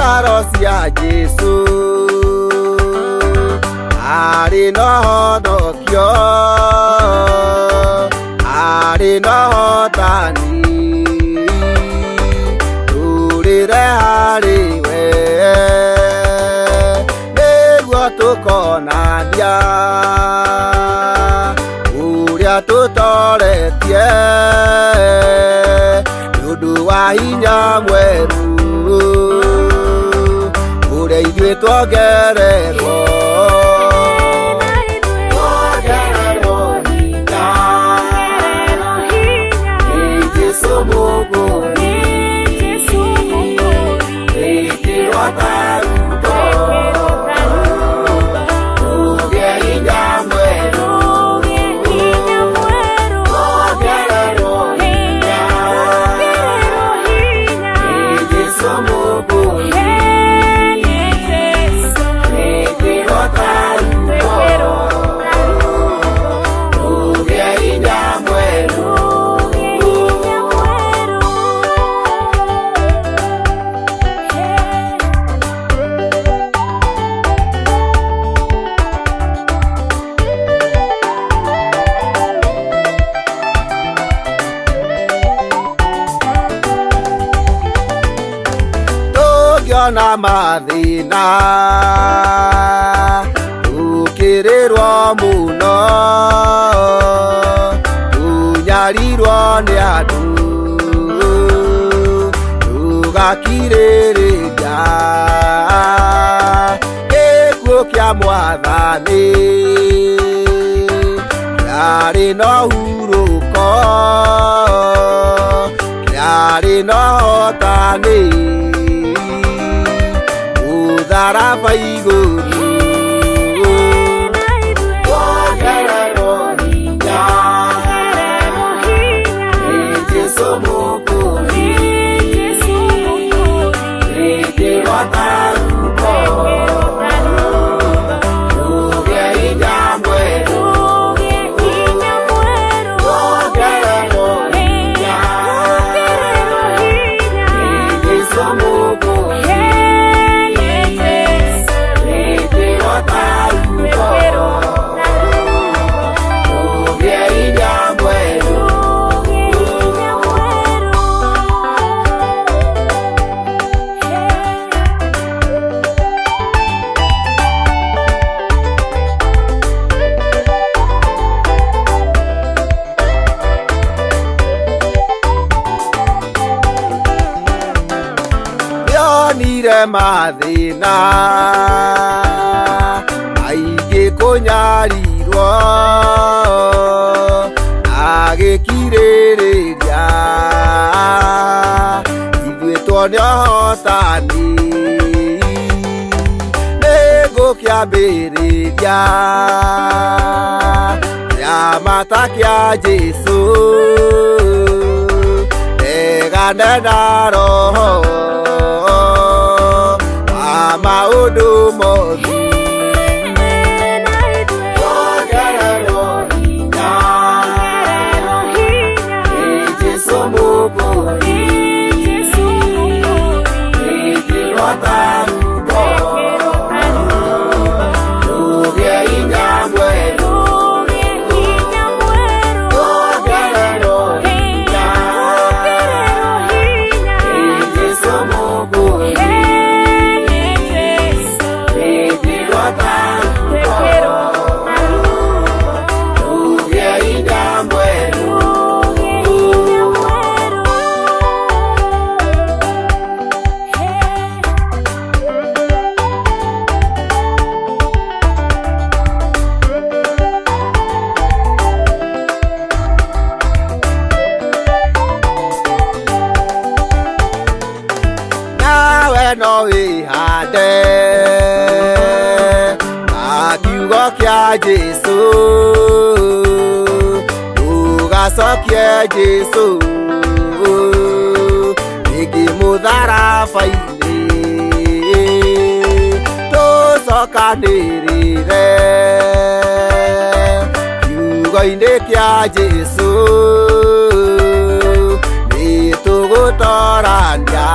Ciikaro cia Jesu arĩ na ũhonokio, arĩ na ũhotani, tũrĩre harĩ we nĩguo tũkonania ũrĩa tũtoretie nĩũndũ wa hinya mwerũ ũrĩa ithuĩ tuongererwo. Na mathina tukirirwo muno, tunyarirwo ni andu, tugakirĩrĩria gĩkuũ kĩa Mwathani kĩarĩ na ũhurũko, kĩarĩ na ũhotani mũtharaba igũrũ. Wongererwo hinya nĩ Jesu Mũkũũri, rĩngĩ wataruko tũgĩe hinya mwerũ. Wongererwo hinya nĩ Jesu Mũkũũri, nire mathina maingĩ kũnyarirwo agĩkirĩrĩria ithuĩ tuone ũhotani nĩngũkĩambĩrĩria kĩamata kĩa Jesu negane na roho maũndũ mothe. Wongererwo hinya nĩ Jesu Mũkũũri, rĩngĩ wataruko tũgĩe hinya mwerũ. Wongererwo hinya nĩ Jesu Mũkũũri, no wĩhande na kiugo kĩa Jesu, ndũgacokie Jesu rĩngĩ mũtharaba-inĩ, tũcokanĩrĩre kiugo-inĩ kĩa Jesu nĩtũgũtorania